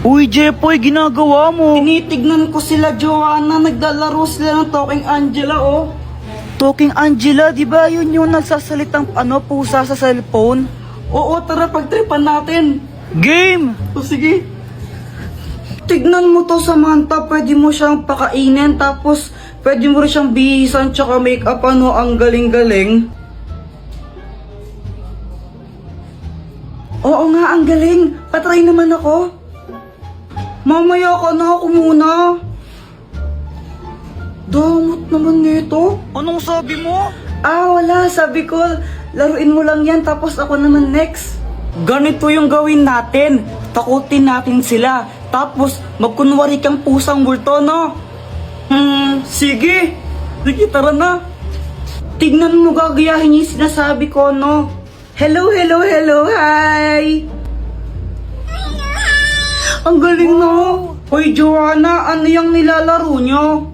Uy, Jepoy, ginagawa mo? Tinitignan ko sila, Joanna. Naglalaro sila ng Talking Angela, oh. Talking Angela, di ba yun yung nagsasalitang pusa sa cellphone? Oo, tara, pagtripan natin. Game! O sige. Tignan mo to, Samantha. Pwede mo siyang pakainin, tapos pwede mo rin siyang bihisan tsaka make-up, ano. Ang galing-galing. Oo nga, ang galing. Patry naman ako. Mamaya ka na, ako muna. Damot naman nito. Anong sabi mo? Wala. Sabi ko, laruin mo lang yan, tapos ako naman next. Ganito yung gawin natin. Takutin natin sila. Tapos, magkunwari kang pusang multo, no? Sige. Sige, tara na. Tignan mo, gagayahin yung sinasabi ko, no? Hello, hello, hello, hi! Ang galing, no? Hoy, Joanna, ano yung nilalaro nyo?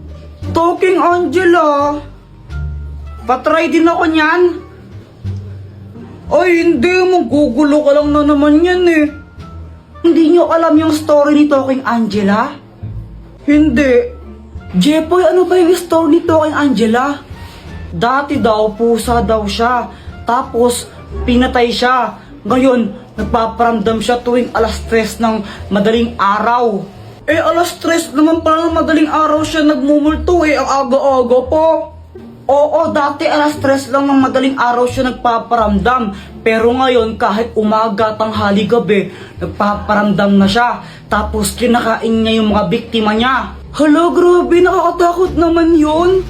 Talking Angela. Patry din ako niyan. Ay, hindi. Magugulo ka lang na naman yan, eh. Hindi nyo alam yung story ni Talking Angela? Hindi. Jepoy, ano ba yung story ni Talking Angela? Dati daw, pusa daw siya. Tapos, pinatay siya. Ngayon, nagpaparamdam siya tuwing alas 3 ng madaling araw. Alas 3 naman pala ng madaling araw siya nagmumulto, ang aga-aga po. Oo, dati alas 3 lang ng madaling araw siya nagpaparamdam. Pero ngayon, kahit umaga, tanghali, gabi, nagpaparamdam na siya. Tapos kinakain niya yung mga biktima niya. Hala, grabe, nakakatakot naman yun.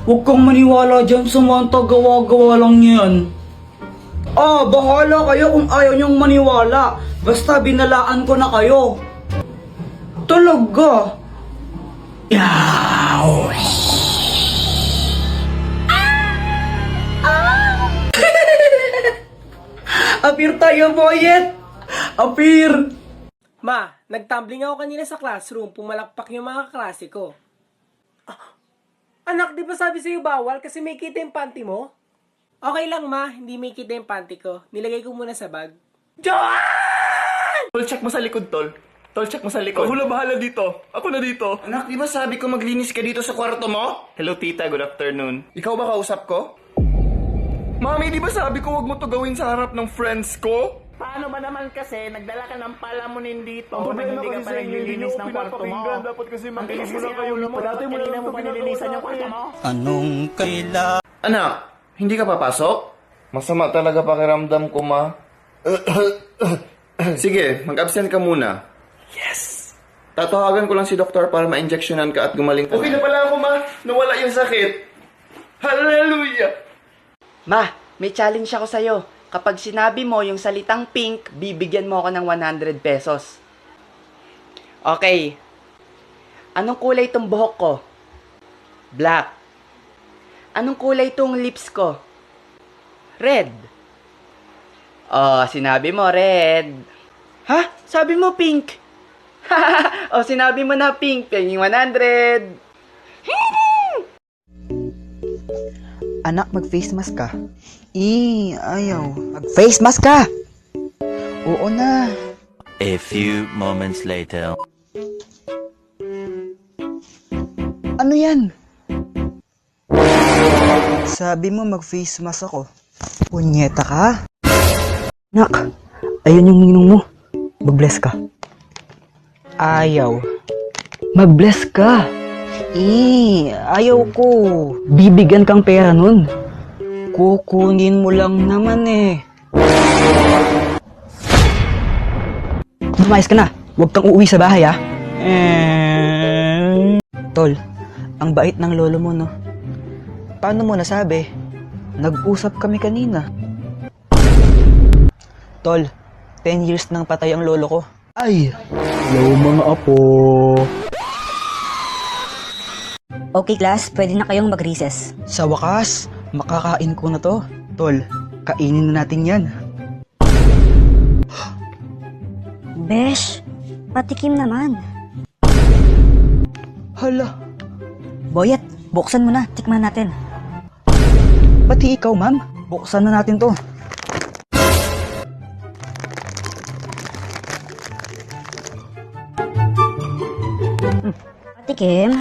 Huwag kang maniwala dyan, Samantha, gawa-gawa lang yan. Bahala kayo kung ayaw niyong maniwala. Basta binalaan ko na kayo. Talaga? Yaw! Apir tayo, boyet! Apir! Ma, nagtumbling ako kanina sa classroom, pumalakpak yung mga kaklase ko. Anak, di ba sabi sa'yo bawal kasi may kita yung panty mo? Okay lang, ma, hindi may kita yung panty ko. Nilagay ko muna sa bag. Tol, check mo sa likod, tol. Tol, check mo sa likod. Hula bahala dito. Ako na dito. Anak, di ba sabi ko maglinis ka dito sa kwarto mo? Hello, tita. Good afternoon. Ikaw ba kausap ko? Mami, di ba sabi ko wag mo to gawin sa harap ng friends ko? Paano ba naman kasi nagdala ka ng palamunin dito Ang na problema hindi ka kasi pa sa inyo, hindi naglilinis nyo ng kwarto mo? pinapakinggan. Dapat kasi Ang makinig bilis mo kasi lang kayo. ang ulo mo. Dati mo lang Kanina mo ito pa nilinisan yung kwarto mo? Anong kailangan? Anak, hindi ka papasok? Masama talaga pakiramdam ko, ma. Sige, mag-absent ka muna. Yes! Tatawagan ko lang si doktor para ma-injectionan ka at gumaling ka. Okay na pala ako, ma. Nawala yung sakit. Hallelujah! Ma, may challenge ako sa'yo. Kapag sinabi mo yung salitang pink, bibigyan mo ako ng 100 pesos. Okay. Anong kulay itong buhok ko? Black. Anong kulay itong lips ko? Red. Oh, sinabi mo red. Ha? Sabi mo pink. Oh, sinabi mo na pink. Yung 100. Anak, mag-face mask ka. Ayaw. Mag-face mask ka! Oo na. A few moments later. Ano yan? Sabi mo mag-face mask ako. Punyeta ka? Nak, ayun yung ninong mo. Mag-bless ka. Ayaw. Mag-bless ka. Ayaw ko. Bibigyan kang pera nun. Kukunin mo lang naman eh. Lumayas ka na. Huwag kang uuwi sa bahay ah. Tol, ang bait ng lolo mo no. Paano mo nasabi? Nag-usap kami kanina. Tol, 10 years nang patay ang lolo ko. Ay, hello mga apo. Okay class, pwede na kayong mag-recess. Sa wakas, makakain ko na to. Tol, kainin na natin yan. Besh, patikim naman. Hala, Boyet, buksan mo na, tikman natin. pati ikaw ma'am. Buksan na natin to. Tikim.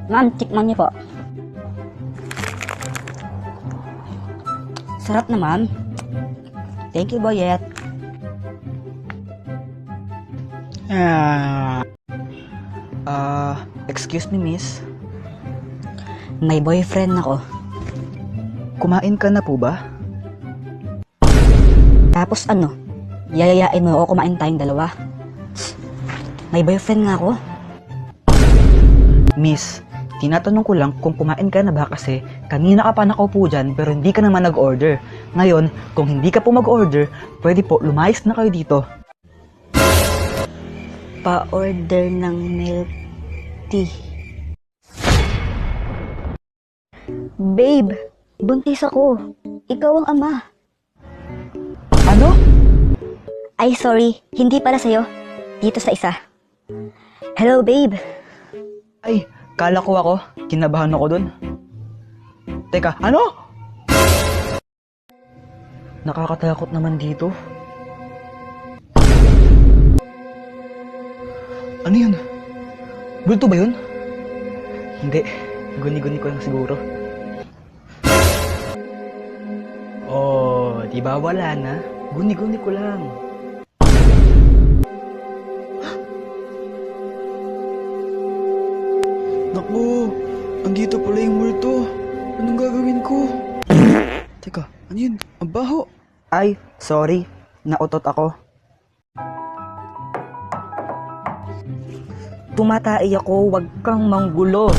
Ma'am, tikman niyo po. Sarap na, ma'am. Thank you, Boyet. Excuse me, miss. May boyfriend ako. Kumain ka na po ba? Tapos ano? Yayayain mo ako kumain tayong dalawa. May boyfriend nga ako. Miss, tinatanong ko lang kung kumain ka na ba kasi kanina ka pa nakaupo dyan pero hindi ka naman nag-order. Ngayon, kung hindi ka po mag-order, pwede po lumayas na kayo dito. Pa-order ng milk tea. Babe, buntis ako. Ikaw ang ama. Ano? Ay, sorry. Hindi para sa'yo. Dito sa isa. Hello, babe. Ay, kala ko ako. Kinabahan ako dun. Teka, ano? Nakakatakot naman dito. Ano yun? Bulto ba yun? Hindi. Guni-guni ko lang siguro. Oh, di ba wala na? Guni-guni ko lang. Naku, andito pala yung multo. Anong gagawin ko? Teka, ano yun? Ang baho. Ay, sorry. Nautot ako. Tumatay ako, wag kang manggulo.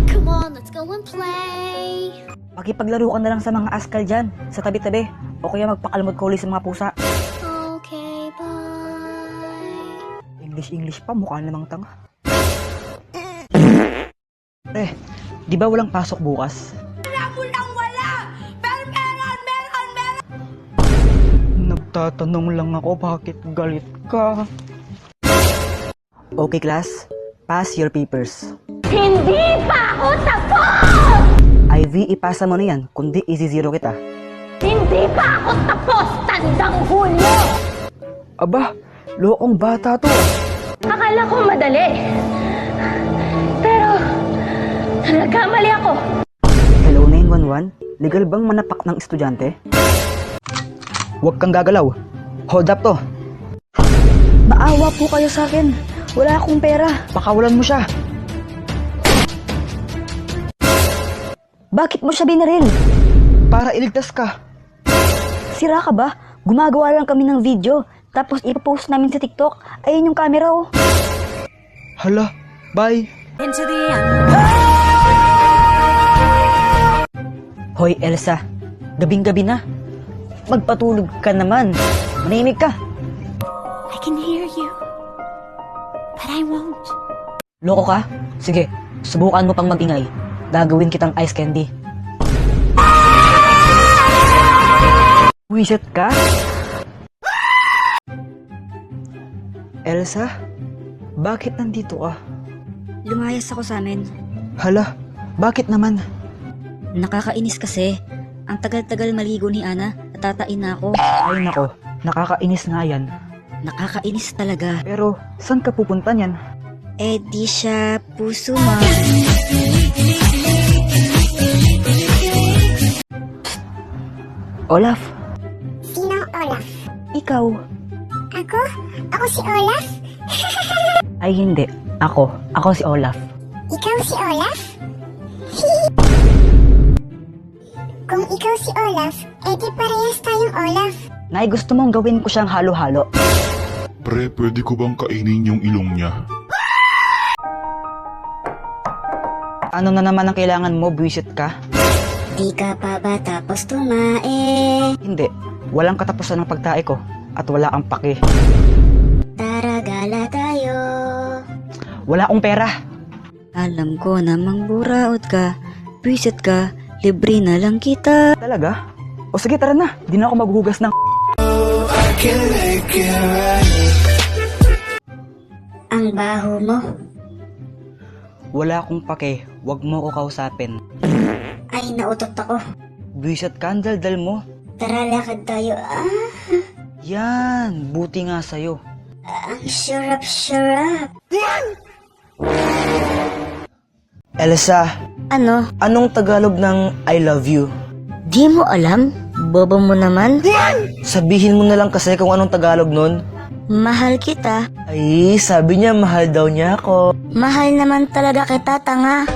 Come on, let's go and play. Makipaglaro ka na lang sa mga askal dyan, sa tabi-tabi. O kaya magpakalmod ka uli sa mga pusa. Okay, bye. English pa, mukha namang tanga. Di ba walang pasok bukas? Nagtatanong lang ako bakit galit ka. Okay class, pass your papers. Hindi pa ako tapos! IV, ipasa mo na yan, kundi isi-zero kita. Hindi pa ako tapos! Tandang Hulyo! Aba, lokong bata to. Akala ko madali. Pero, nagkamali ako. Hello 911, legal bang manapak ng estudyante? Huwag kang gagalaw. Hold up to. Maawa po kayo sa akin. Wala akong pera. Pakawalan mo siya. Bakit mo siya binaril? Para iligtas ka. Sira ka ba? Gumagawa lang kami ng video. Tapos ipopost namin sa TikTok. Ayun yung camera oh. Hala, bye. Hoy Elsa, gabing-gabi na. Magpatulog ka naman. Manimig ka. I can hear you. But I won't. Loko ka? Sige, subukan mo pang magingay. Gagawin kitang ice candy. Wiset ka? Elsa, bakit nandito ka? Lumayas ako sa amin. Hala, bakit naman? Nakakainis kasi. Ang tagal-tagal maligo ni Ana, natatain na ako. Ay nako, nakakainis nga yan. Nakakainis talaga. Pero, saan ka pupunta niyan? Eh di siya puso mo. Olaf, Sinong Olaf? ikaw. Ako? Ako si Olaf? Ay hindi, ako. Ako si Olaf. Ikaw si Olaf? Kung ikaw si Olaf, edi parehas tayong Olaf. Nay, gusto mong gawin ko siyang halo-halo. Pre, pwede ko bang kainin yung ilong niya? Ano na naman ang kailangan mo, buwisit ka? Di ka pa ba tapos tumae? Hindi, walang katapusan ng pagtae ko. At wala kang pake. Tara, gala tayo. Wala akong pera. Alam ko namang buraot ka. Pwisit ka. Libre na lang kita. Talaga? O sige, tara na. Di na ako maghugas ng... Ang baho mo. Wala akong pake. Huwag mo ko kausapin. Ay, nautot ako. Buwisit ka, ang daldal mo. Tara, lakad tayo. Yan, buti nga sa'yo. Sure up. Elsa, Ano? anong Tagalog ng I love you? Di mo alam? Bobo mo naman? Sabihin mo na lang kasi kung anong Tagalog nun. Mahal kita. Ay, sabi niya mahal daw niya ako. Mahal naman talaga kita, tanga.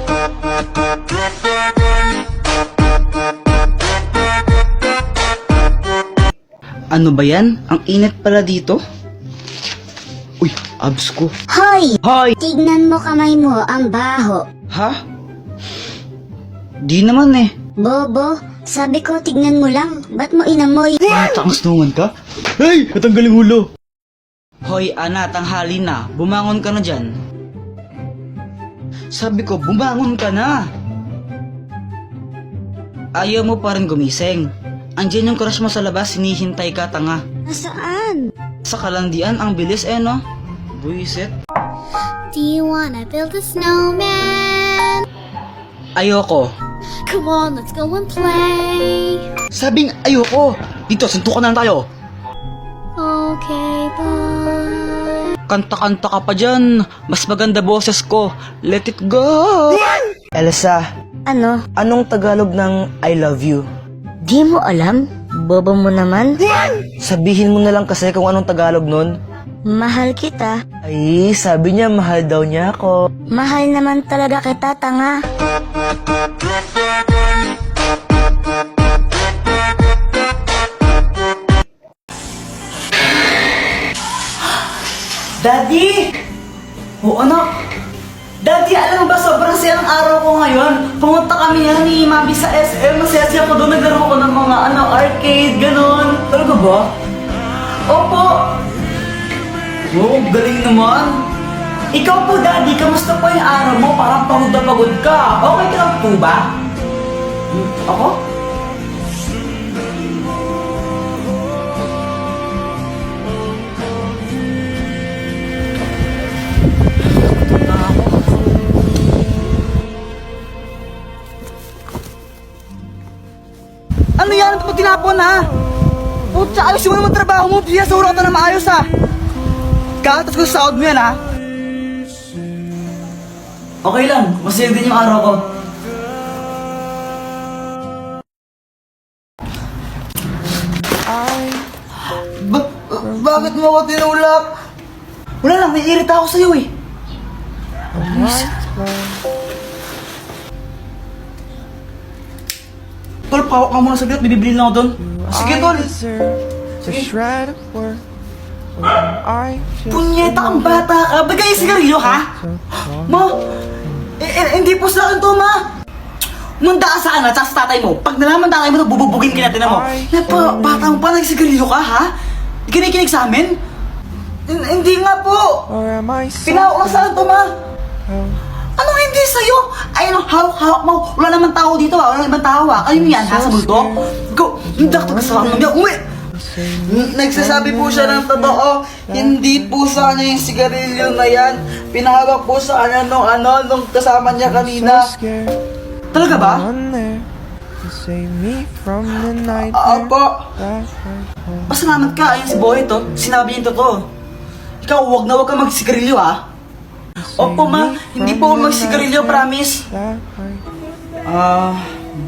Ano ba yan? Ang init pala dito. Uy, abs ko. Hoy! Hoy! Tignan mo kamay mo, ang baho. Ha? Di naman eh. Bobo, sabi ko tignan mo lang. Ba't mo inamoy? Tangas naman ka? Hey! Natanggaling ulo! Hoy, Ana, tanghali na. Bumangon ka na dyan. Sabi ko, bumangon ka na. Ayaw mo pa rin gumising. Andiyan yung crush mo sa labas, hinihintay ka, tanga. Nasaan? Sa kalandian, ang bilis no? Buisit. Do you wanna build a snowman? Ayoko. Come on, let's go and play. Sabing ayoko. Dito, suntukan na lang tayo. Okay, bye. Kanta-kanta ka pa dyan. Mas maganda boses ko. Let it go. Elsa, Ano? anong Tagalog ng I love you? Di mo alam? Bobo mo naman? Sabihin mo na lang kasi kung anong Tagalog nun. Mahal kita. Ay, sabi niya mahal daw niya ako. Mahal naman talaga kita, tanga. Daddy! Oo, anak. Daddy, alam mo ba, sobrang sayang araw ko ngayon. Pumunta kami ni Mami sa SM. Masaya ko doon. Naglaro ko ng mga arcade, ganon. Talaga ba? Opo. Oh, galing naman. Ikaw po, Daddy, kamusta po yung araw mo? Parang pagod na pagod ka. Okay ka lang po ba? Ako? Ano yan? Ito pag tinapon ha? Putsa, ayusin mo naman trabaho mo. Sinasura ka na maayos ha. Katas ko sa sahod mo yan ha. Okay lang, masaya din yung araw ko. Bakit mo ako tinulak? Wala lang, naiirita ako sa'yo eh. Tol, pawak ka muna saglit, bibibili lang ako doon. Sige, Tol. Sige. Punyeta kang bata ka. Bagay yung sigarilyo, ha? Ma, hindi po sa akin to, ma. Munda ka sa akin, at sa tatay mo. Pag nalaman tatay mo, bububugin ka natin mo. Bata mo pa, nagsigarilyo ka, ha? Kinikinig sa amin? Hindi nga po. Pinahawak lang sa akin to, ma. Anong hindi sa'yo? Ayun, hawak-hawak mo. Wala naman tao dito, ha? Wala naman tao, ha? Kayo yan, ha? Sa multo? Go! Dakto ka sa akin. Uwi! Nagsasabi po siya ng totoo. Hindi po sa kanya yung sigarilyo na yan. Pinahawak po sa kanya nung kasama niya kanina. Talaga ba? Opo. Pasalamat ka, ayun si Boy to. Sinabi niya yung totoo. Ikaw, huwag na huwag kang magsigarilyo, ha? Opo, ma. Hindi po ako magsigarilyo, promise.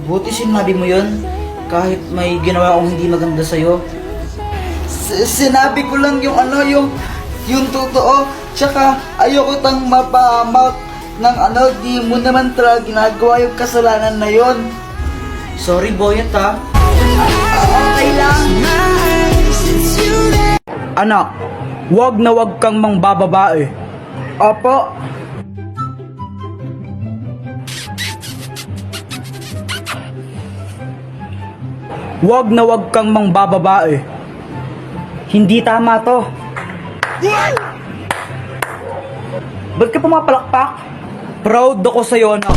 Buti sinabi mo yun. Kahit may ginawa akong hindi maganda sa'yo. Sinabi ko lang yung totoo. Tsaka ayoko tang mapahamak ng di mo naman talaga ginagawa yung kasalanan na yon. Sorry, Boyet, ha? Okay lang. Anak, wag na wag kang mangbababae. Opo. Wag na wag kang mangbababae. Hindi tama to. Ba't ka pumapalakpak? Proud ako sa'yo, anak.